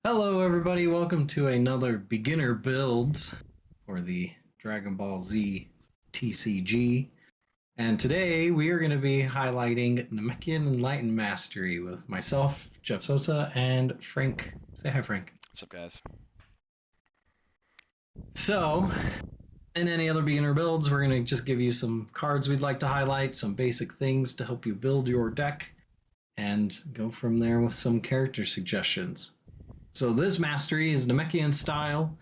Hello, everybody. Welcome to another Beginner Builds for the Dragon Ball Z TCG. And today we are going to be highlighting Namekian Enlightened Mastery with myself, Jeff Sosa, and Frank. Say hi, Frank. What's up, guys? So, in any other beginner builds, we're going to just give you some cards we'd like to highlight, some basic things to help you build your deck, and go from there with some character suggestions. So this mastery is Namekian style.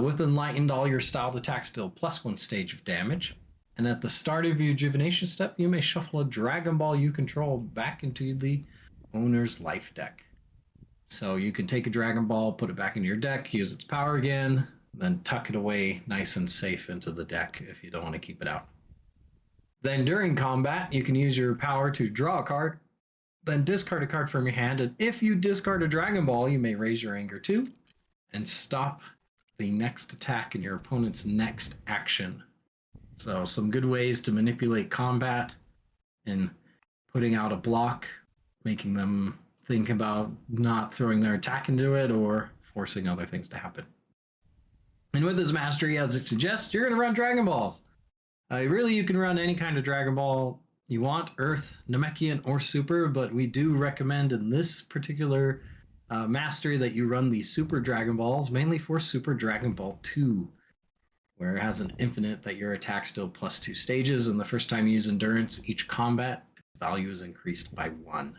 With Enlightened, all your styled attacks deal +1 stage of damage. And at the start of your rejuvenation step, you may shuffle a Dragon Ball you control back into the owner's life deck. So you can take a Dragon Ball, put it back in your deck, use its power again, then tuck it away nice and safe into the deck if you don't want to keep it out. Then during combat, you can use your power to draw a card, then discard a card from your hand, and if you discard a Dragon Ball, you may raise your anger 2 and stop the next attack in your opponent's next action. So some good ways to manipulate combat in putting out a block, making them think about not throwing their attack into it or forcing other things to happen. And with this mastery, as it suggests, you're going to run Dragon Balls. Really, you can run any kind of Dragon Ball you want, Earth, Namekian, or Super, but we do recommend in this particular mastery that you run the Super Dragon Balls, mainly for Super Dragon Ball 2, where it has an infinite that your attack still +2 stages, and the first time you use Endurance, each combat value is increased by 1.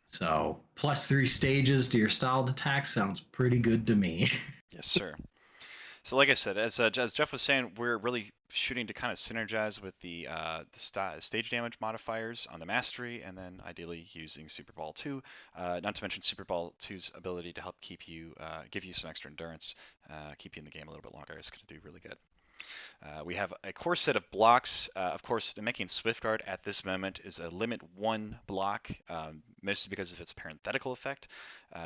So +3 stages to your styled attack sounds pretty good to me. Yes, sir. So, like I said, as Jeff was saying, we're really shooting to kind of synergize with the stage damage modifiers on the mastery, and then ideally using Super Ball 2. Not to mention Super Ball 2's ability to help keep you, give you some extra endurance, keep you in the game a little bit longer. It's going to do really good. We have a core set of blocks. Of course, making Swiftguard at this moment is a limit 1 block, mostly because of its parenthetical effect.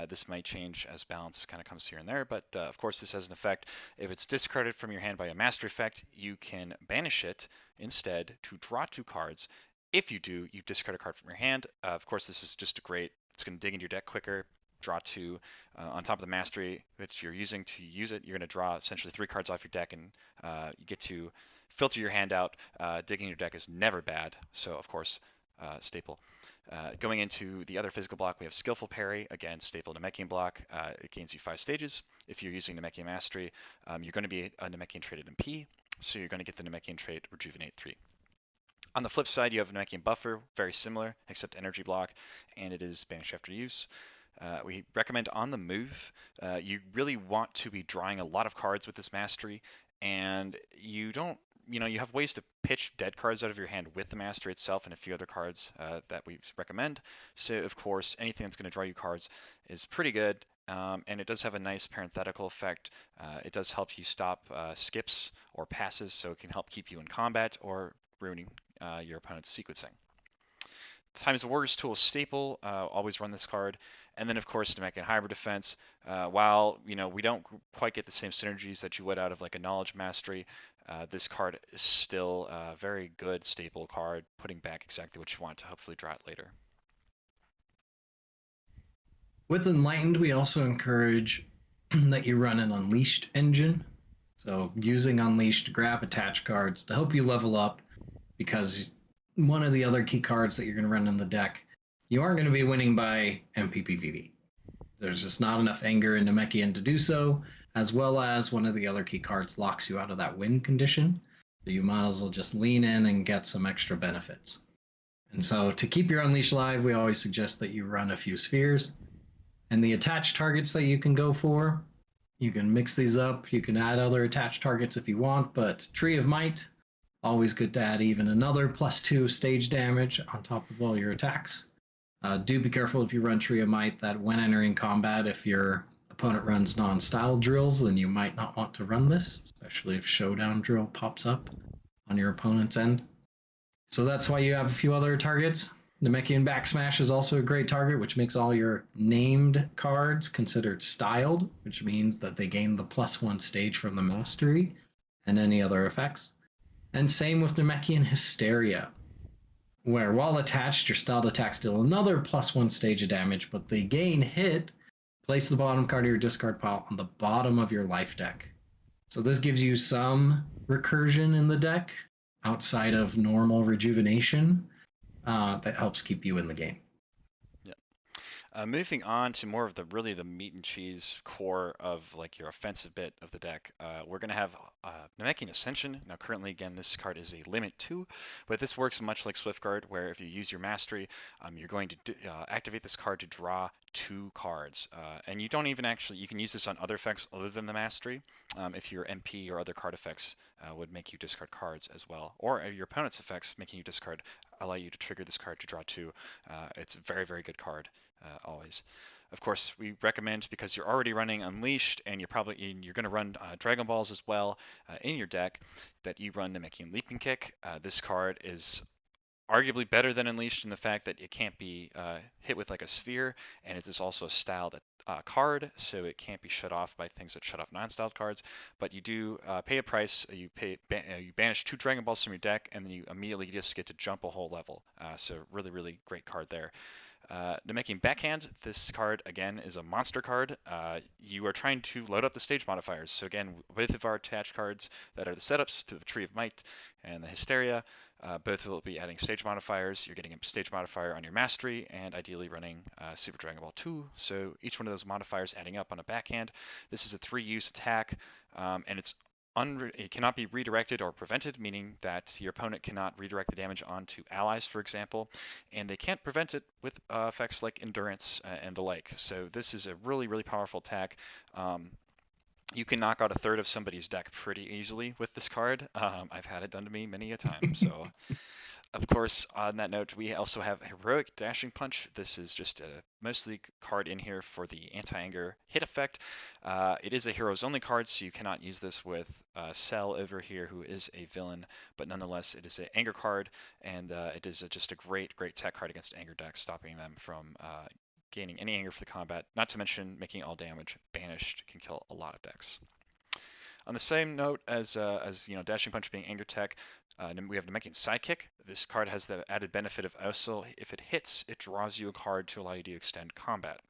This might change as balance kind of comes here and there, but of course this has an effect. If it's discarded from your hand by a master effect, you can banish it instead to draw 2 cards. If you do, you discard a card from your hand. Of course, this is just it's going to dig into your deck quicker. Draw 2 on top of the mastery, which you're using to use it. You're going to draw essentially 3 cards off your deck, and you get to filter your hand out. Digging your deck is never bad, so of course, staple. Going into the other physical block, we have Skillful Parry, again, staple Namekian block. It gains you 5 stages. If you're using Namekian Mastery, you're going to be a Namekian trait at MP, so you're going to get the Namekian trait Rejuvenate 3. On the flip side, you have Namekian Buffer, very similar, except energy block, and it is Banish after use. We recommend on the move. You really want to be drawing a lot of cards with this mastery, and you have ways to pitch dead cards out of your hand with the mastery itself and a few other cards that we recommend. So, of course, anything that's going to draw you cards is pretty good, and it does have a nice parenthetical effect. It does help you stop skips or passes, so it can help keep you in combat or ruining your opponent's sequencing. Times the Warrior's Tool staple, always run this card. And then, of course, Namekian Hybrid Defense. While, we don't quite get the same synergies that you would out of like a Knowledge Mastery, this card is still a very good staple card, putting back exactly what you want to hopefully draw it later. With Enlightened, we also encourage that you run an Unleashed engine. So using Unleashed to grab attached cards to help you level up, because one of the other key cards that you're going to run in the deck, you aren't going to be winning by MPPVV. There's just not enough anger in Namekian to do so, as well as one of the other key cards locks you out of that win condition. So you might as well just lean in and get some extra benefits. And so to keep your Unleash alive, we always suggest that you run a few spheres. And the attached targets that you can go for, you can mix these up. You can add other attached targets if you want, but Tree of Might, always good to add even another +2 stage damage on top of all your attacks. Do be careful if you run Tree of Might that when entering combat, if your opponent runs non-style drills, then you might not want to run this, especially if Showdown Drill pops up on your opponent's end. So that's why you have a few other targets. Namekian Backsmash is also a great target, which makes all your named cards considered styled, which means that they gain the +1 stage from the mastery and any other effects. And same with Namekian Hysteria, where while attached, your styled attacks deal another +1 stage of damage, but they gain hit Place the bottom card of your discard pile on the bottom of your life deck. So this gives you some recursion in the deck outside of normal rejuvenation that helps keep you in the game. Moving on to more of the really the meat and cheese core of like your offensive bit of the deck, we're going to have Namekian Ascension. Now currently, again, this card is a limit 2, but this works much like Swiftguard, where if you use your mastery, you're going to activate this card to draw 2 cards. And you don't even actually, you can use this on other effects other than the mastery, if your MP or other card effects would make you discard cards as well, or your opponent's effects making you discard allow you to trigger this card to draw 2. It's a very, very good card. Always. Of course, we recommend, because you're already running Unleashed and you're going to run Dragon Balls as well in your deck, that you run Namekian Leaping Kick. This card is arguably better than Unleashed in the fact that it can't be hit with like a sphere, and it is also a styled card, so it can't be shut off by things that shut off non-styled cards. But you do pay a price. You banish 2 Dragon Balls from your deck, and then you immediately just get to jump a whole level. So really, really great card there. Namekian Backhand, this card again is a monster card. You are trying to load up the stage modifiers. So again, both of our attached cards that are the setups to the Tree of Might and the Hysteria, both will be adding stage modifiers. You're getting a stage modifier on your mastery and ideally running Super Dragon Ball 2. So each one of those modifiers adding up on a backhand. This is a 3-use attack, and it cannot be redirected or prevented, meaning that your opponent cannot redirect the damage onto allies, for example, and they can't prevent it with effects like endurance and the like. So this is a really, really powerful attack. You can knock out a third of somebody's deck pretty easily with this card. I've had it done to me many a time. So of course, on that note, we also have Heroic Dashing Punch. This is just a mostly card in here for the anti-anger hit effect. It is a heroes only card, so you cannot use this with Cell over here, who is a villain, but nonetheless, it is an anger card, and it is just a great, great tech card against anger decks, stopping them from gaining any anger for the combat, not to mention making all damage. Banished can kill a lot of decks. On the same note as Dashing Punch being anger tech, we have Namekian Sidekick. This card has the added benefit of also, if it hits, it draws you a card to allow you to extend combat.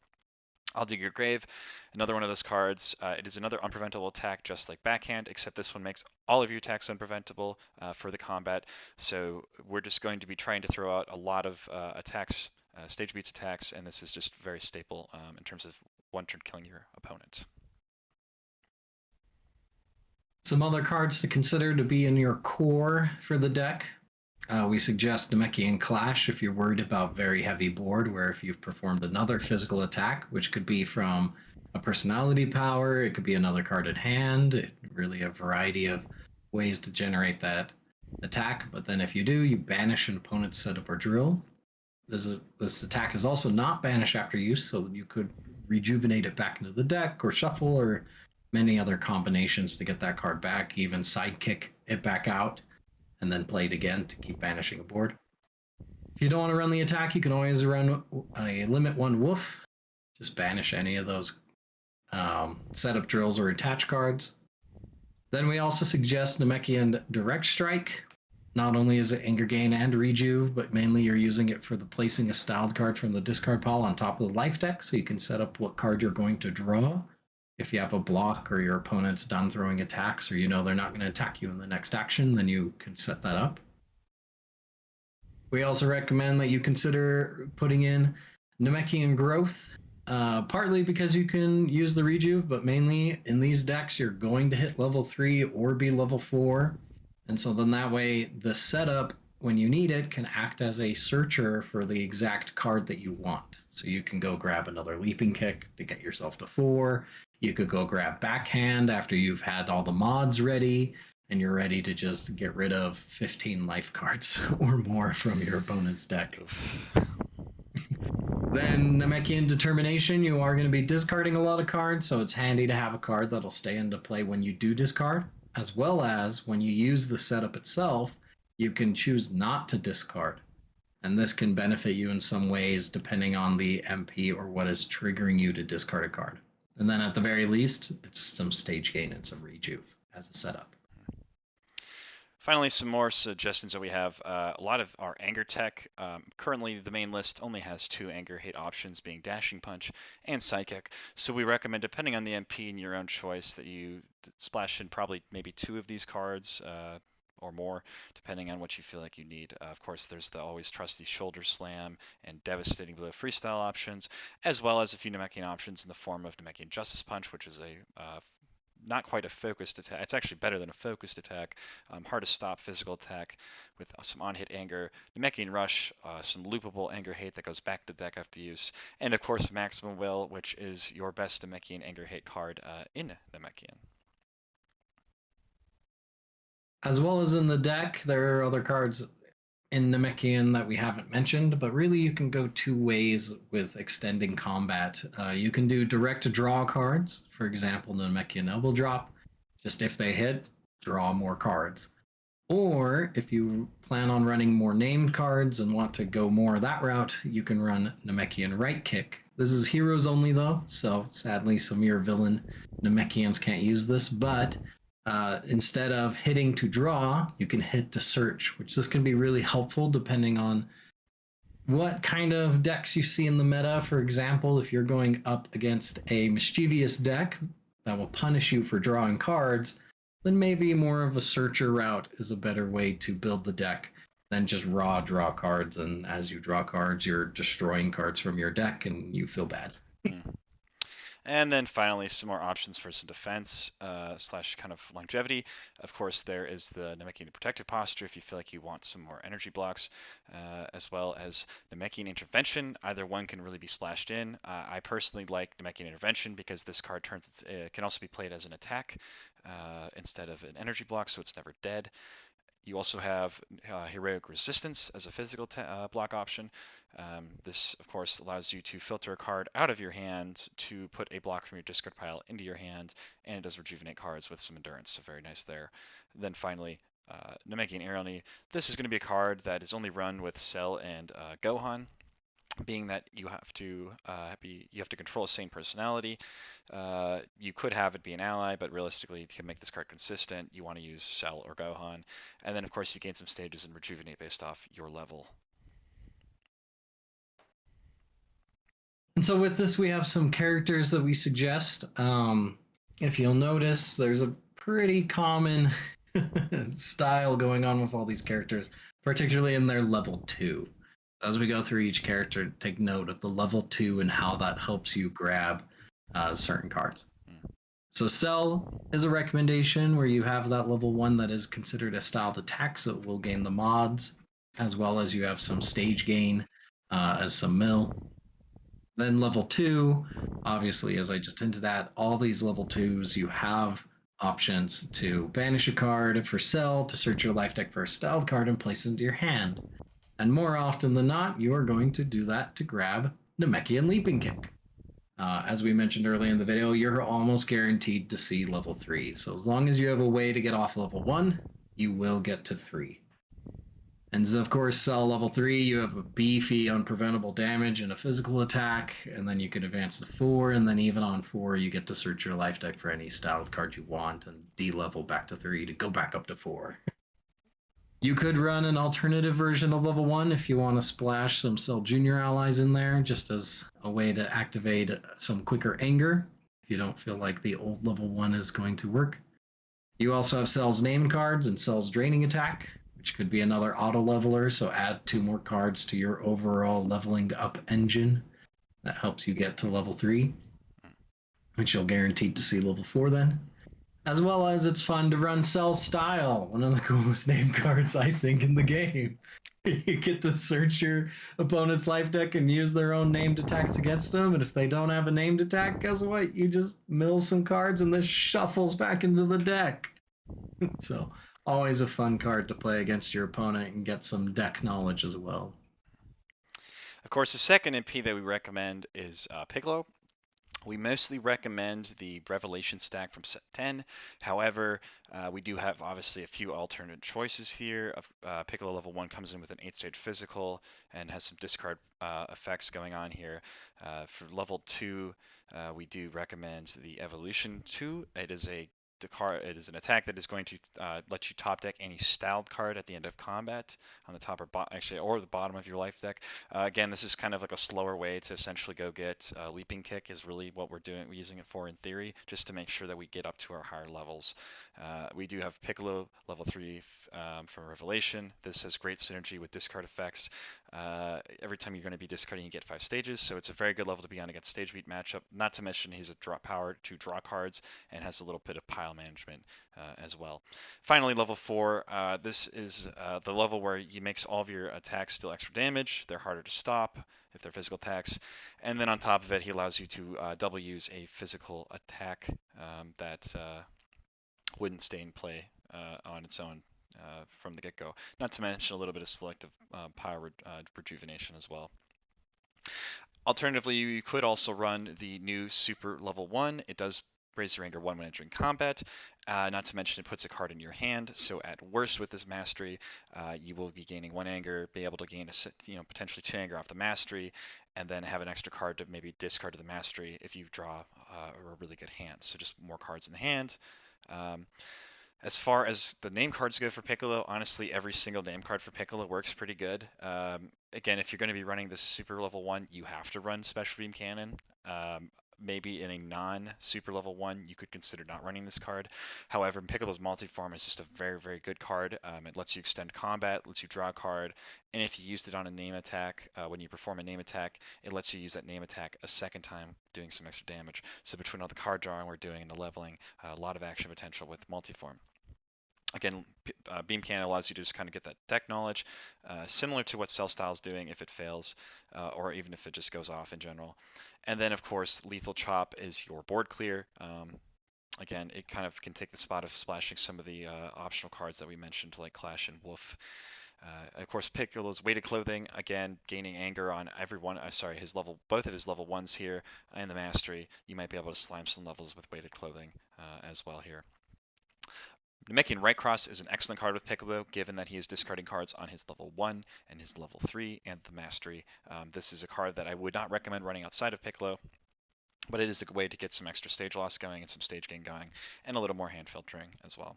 I'll Dig Your Grave, another one of those cards. It is another unpreventable attack, just like Backhand, except this one makes all of your attacks unpreventable for the combat. So we're just going to be trying to throw out a lot of attacks, stage beats attacks, and this is just very staple in terms of one turn killing your opponent. Some other cards to consider to be in your core for the deck. We suggest Namekian Clash if you're worried about very heavy board, where if you've performed another physical attack, which could be from a personality power, it could be another card in hand, really a variety of ways to generate that attack. But then if you do, you banish an opponent's setup or drill. This attack is also not banished after use, so you could rejuvenate it back into the deck or shuffle or many other combinations to get that card back, even sidekick it back out and then play it again to keep banishing a board. If you don't want to run the attack, you can always run a limit 1 Woof. Just banish any of those setup drills or attach cards. Then we also suggest Namekian Direct Strike. Not only is it anger gain and rejuve, but mainly you're using it for the placing a styled card from the discard pile on top of the life deck, so you can set up what card you're going to draw. If you have a block or your opponent's done throwing attacks, or you know they're not going to attack you in the next action, then you can set that up. We also recommend that you consider putting in Namekian Growth, partly because you can use the rejuve, but mainly in these decks you're going to hit level 3 or be level 4. And so then that way the setup, when you need it, can act as a searcher for the exact card that you want. So you can go grab another Leaping Kick to get yourself to 4. You could go grab Backhand after you've had all the mods ready and you're ready to just get rid of 15 life cards or more from your opponent's deck. Then Namekian Determination, you are going to be discarding a lot of cards, so it's handy to have a card that'll stay into play when you do discard, as well as when you use the setup itself, you can choose not to discard. And this can benefit you in some ways depending on the MP or what is triggering you to discard a card. And then at the very least, it's some stage gain and some rejuve as a setup. Finally, some more suggestions that we have. A lot of our anger tech. Currently, the main list only has 2 anger hate options, being Dashing Punch and Psychic. So we recommend, depending on the MP and your own choice, that you splash in probably maybe 2 of these cards. Or more, depending on what you feel like you need. Of course, there's the always trusty Shoulder Slam and Devastating Blow freestyle options, as well as a few Namekian options in the form of Namekian Justice Punch, which is a not quite a focused attack. It's actually better than a focused attack. Hard to stop physical attack with some on-hit anger. Namekian Rush, some loopable anger hate that goes back to deck after use. And of course, Maximum Will, which is your best Namekian anger hate card in Namekian. As well as in the deck, there are other cards in Namekian that we haven't mentioned, but really you can go 2 ways with extending combat. You can do direct draw cards, for example, the Namekian Elbow Drop. Just if they hit, draw more cards. Or if you plan on running more named cards and want to go more that route, you can run Namekian Right Kick. This is heroes only though, so sadly some of your villain Namekians can't use this, but instead of hitting to draw, you can hit to search, which this can be really helpful depending on what kind of decks you see in the meta. For example, if you're going up against a mischievous deck that will punish you for drawing cards, then maybe more of a searcher route is a better way to build the deck than just raw draw cards. And as you draw cards, you're destroying cards from your deck and you feel bad. And then finally, some more options for some defense slash kind of longevity. Of course, there is the Namekian Protective Posture if you feel like you want some more energy blocks, as well as Namekian Intervention. Either one can really be splashed in. I personally like Namekian Intervention because this card can also be played as an attack instead of an energy block, so it's never dead. You also have Heroic Resistance as a physical block option. This, of course, allows you to filter a card out of your hand to put a block from your discard pile into your hand, and it does rejuvenate cards with some endurance, so very nice there. Then finally, Namekian Irony. This is going to be a card that is only run with Cell and Gohan, being that you have to control a sane personality. You could have it be an ally, but realistically, to make this card consistent, you want to use Cell or Gohan. And then, of course, you gain some stages and rejuvenate based off your level. And so with this, we have some characters that we suggest. If you'll notice, there's a pretty common style going on with all these characters, particularly in their level 2. As we go through each character, take note of the level 2 and how that helps you grab certain cards. So Cell is a recommendation where you have that level 1 that is considered a styled attack, so it will gain the mods, as well as you have some stage gain as some mill. Then level 2, obviously, as I just hinted at, all these level 2s, you have options to banish a card for Cell, to search your life deck for a styled card and place it into your hand. And more often than not, you are going to do that to grab Namekian Leaping Kick. As we mentioned earlier in the video, you're almost guaranteed to see level 3. So as long as you have a way to get off level 1, you will get to 3. And of course, Cell level 3, you have a beefy unpreventable damage and a physical attack, and then you can advance to 4, and then even on 4, you get to search your life deck for any styled card you want and D-level back to 3 to go back up to 4. You could run an alternative version of level 1 if you want to splash some Cell Junior allies in there, just as a way to activate some quicker anger if you don't feel like the old level 1 is going to work. You also have Cell's name cards and Cell's draining attack, which could be another auto leveler, so add 2 more cards to your overall leveling up engine. That helps you get to level 3, which you'll guaranteed to see level 4 then. As well as it's fun to run Cell Style, one of the coolest name cards, I think, in the game. You get to search your opponent's life deck and use their own named attacks against them, and if they don't have a named attack, guess what? You just mill some cards and this shuffles back into the deck. So always a fun card to play against your opponent and get some deck knowledge as well. Of course, the second MP that we recommend is Piccolo. We mostly recommend the Revelation stack from set 10. However, we do have obviously a few alternate choices here. Piccolo level 1 comes in with an 8-stage physical and has some discard effects going on here. For level 2, we do recommend the Evolution 2. It is a it is an attack that is going to let you top deck any styled card at the end of combat on the top or the bottom of your life deck. Again, this is kind of like a slower way to essentially go get Leaping Kick is really what we're using it for in theory, just to make sure that we get up to our higher levels. We do have Piccolo level 3 from Revelation. This has great synergy with discard effects. Every time you're going to be discarding, you get 5 stages, so it's a very good level to be on against stage beat matchup. Not to mention he's a draw power to draw cards and has a little bit of pile management as well. Finally, level 4. This is the level where he makes all of your attacks deal extra damage. They're harder to stop if they're physical attacks, and then on top of it, he allows you to double use a physical attack that wouldn't stay in play on its own from the get-go. Not to mention a little bit of selective power rejuvenation as well. Alternatively, you could also run the new Super Level 1. It does raise your anger 1 when entering combat. Not to mention it puts a card in your hand, so at worst with this mastery, you will be gaining 1 anger, be able to gain potentially 2 anger off the mastery, and then have an extra card to maybe discard to the mastery if you draw a really good hand. So just more cards in the hand. As far as the name cards go for Piccolo, honestly, every single name card for Piccolo works pretty good. Again, if you're going to be running this Super Level 1, you have to run Special Beam Cannon. Maybe in a non-Super Level 1, you could consider not running this card. However, Piccolo's Multiform is just a very, very good card. It lets you extend combat, lets you draw a card, and if you used it on a name attack, when you perform a name attack, it lets you use that name attack a second time, doing some extra damage. So between all the card drawing we're doing and the leveling, a lot of action potential with Multiform. Again, Beam Cannon allows you to just kind of get that deck knowledge, similar to what Cell Style's doing if it fails, or even if it just goes off in general. And then, of course, Lethal Chop is your board clear. Again, it kind of can take the spot of splashing some of the optional cards that we mentioned, like Clash and Wolf. Of course, Piccolo's weighted clothing, again, gaining anger on everyone. Both of his level 1s here and the mastery. You might be able to slime some levels with weighted clothing as well here. Namekian Right Cross is an excellent card with Piccolo, given that he is discarding cards on his level 1 and his level 3 and the Mastery. This is a card that I would not recommend running outside of Piccolo, but it is a way to get some extra stage loss going and some stage gain going, and a little more hand filtering as well.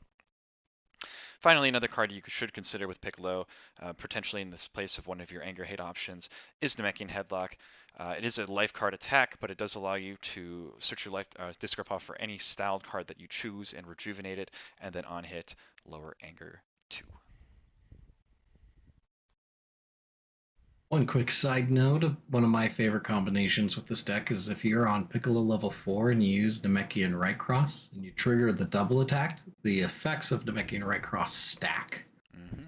Finally, another card you should consider with Piccolo, potentially in this place of one of your anger hate options, is Namekian Headlock. It is a life card attack, but it does allow you to search your life discard pile for any styled card that you choose and rejuvenate it, and then on hit, lower anger 2. One quick side note, one of my favorite combinations with this deck is if you're on Piccolo level 4 and you use Namekian Right Cross and you trigger the double attack, the effects of Namekian Right Cross stack.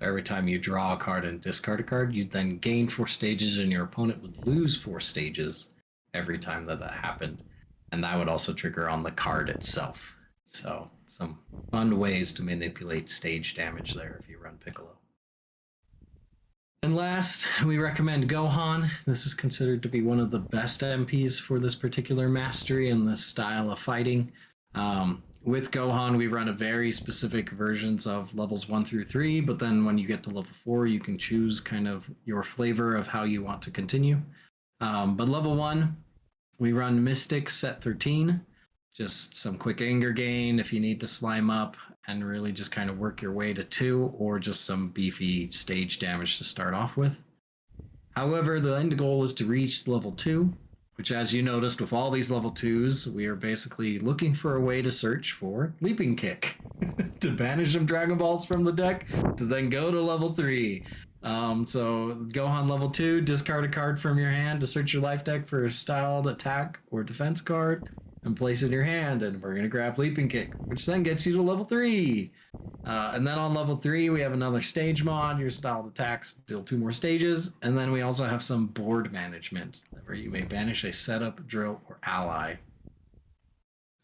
So every time you draw a card and discard a card, you then gain 4 stages and your opponent would lose 4 stages every time that happened. And that would also trigger on the card itself. So some fun ways to manipulate stage damage there if you run Piccolo. And last, we recommend Gohan. This is considered to be one of the best MPs for this particular mastery and this style of fighting. With Gohan, we run a very specific versions of levels 1 through 3, but then when you get to level 4, you can choose kind of your flavor of how you want to continue. But level 1, we run Mystic set 13. Just some quick anger gain if you need to slime up and really just kind of work your way to 2, or just some beefy stage damage to start off with. However, the end goal is to reach level 2, which, as you noticed with all these level 2s, we are basically looking for a way to search for Leaping Kick to banish some Dragon Balls from the deck to then go to level 3. So Gohan level 2, discard a card from your hand to search your life deck for a styled attack or defense card and place it in your hand, and we're going to grab Leaping Kick, which then gets you to level 3. And then on level 3, we have another stage mod. Your styled attacks deal 2 more stages. And then we also have some board management, where you may banish a setup, drill, or ally.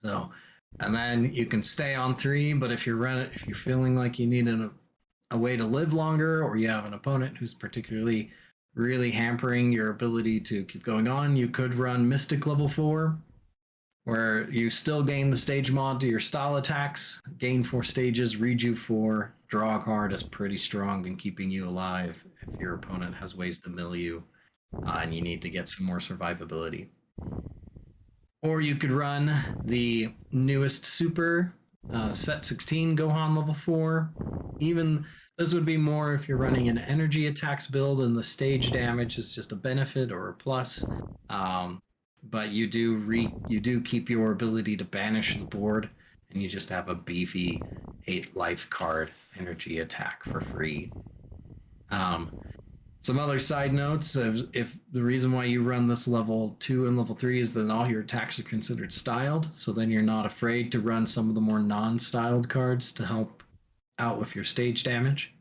So, and then you can stay on 3, but if you're feeling like you need a way to live longer, or you have an opponent who's particularly really hampering your ability to keep going on, you could run Mystic level 4, where you still gain the stage mod to your style attacks, gain 4 stages, reju 4, draw a card is pretty strong in keeping you alive if your opponent has ways to mill you and you need to get some more survivability. Or you could run the newest super, Set 16 Gohan level 4. Even this would be more if you're running an energy attacks build and the stage damage is just a benefit or a plus. Um, but you do keep your ability to banish the board, and you just have a beefy 8 life card energy attack for free. Um, some other side notes: if the reason why you run this level 2 and level 3 is that all your attacks are considered styled, so then you're not afraid to run some of the more non-styled cards to help out with your stage damage.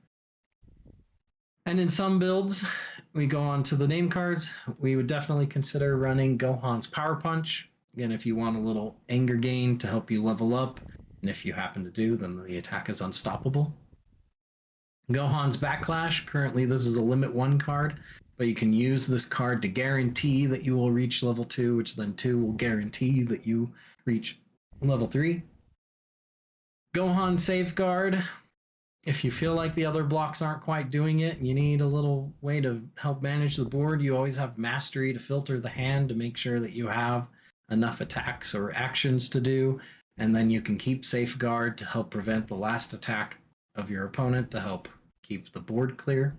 And in some builds, we go on to the name cards. We would definitely consider running Gohan's Power Punch. Again, if you want a little anger gain to help you level up, and if you happen to do, then the attack is unstoppable. Gohan's Backlash. Currently, this is a limit 1 card, but you can use this card to guarantee that you will reach level 2, which then 2 will guarantee that you reach level 3. Gohan Safeguard. If you feel like the other blocks aren't quite doing it and you need a little way to help manage the board, you always have Mastery to filter the hand to make sure that you have enough attacks or actions to do. And then you can keep Safeguard to help prevent the last attack of your opponent to help keep the board clear.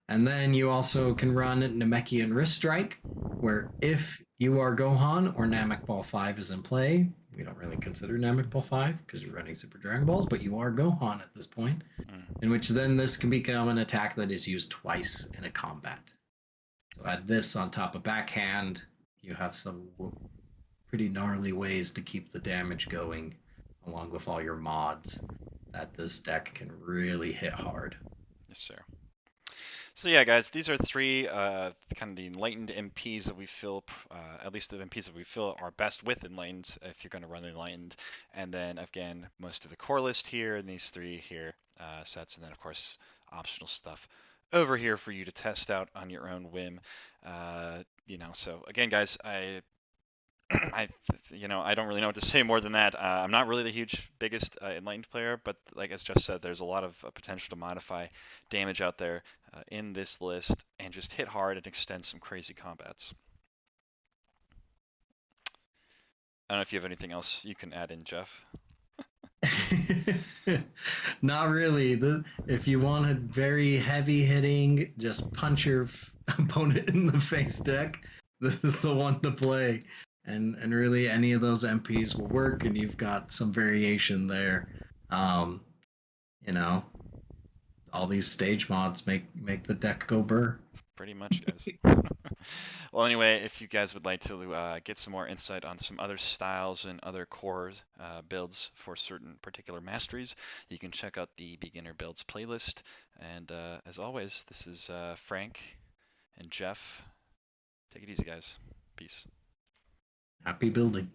And then you also can run Namekian Wrist Strike, where if you are Gohan or Namek Ball 5 is in play, we don't really consider Namek Ball 5 because you're running Super Dragon Balls, but you are Gohan at this point, in which then this can become an attack that is used twice in a combat. So add this on top of backhand, you have some pretty gnarly ways to keep the damage going, along with all your mods, that this deck can really hit hard. Yes, sir. So yeah, guys, these are three kind of the enlightened MPs that we feel, at least the MPs that we feel are best with enlightened if you're going to run enlightened. And then again, most of the core list here and these three here sets, and then of course optional stuff over here for you to test out on your own whim. So again, guys, I don't really know what to say more than that. I'm not really the biggest enlightened player, but like as Jeff said, there's a lot of potential to modify damage out there in this list and just hit hard and extend some crazy combats. I don't know if you have anything else you can add in, Jeff. Not really. If you want a very heavy hitting, just punch your opponent in the face deck, this is the one to play. And really, any of those MPs will work, and you've got some variation there. Um, you know, all these stage mods make the deck go burr. Pretty much, guys. Well, anyway, if you guys would like to get some more insight on some other styles and other core builds for certain particular masteries, you can check out the Beginner BuildZ playlist. And as always, this is Frank and Jeff. Take it easy, guys. Peace. Happy building.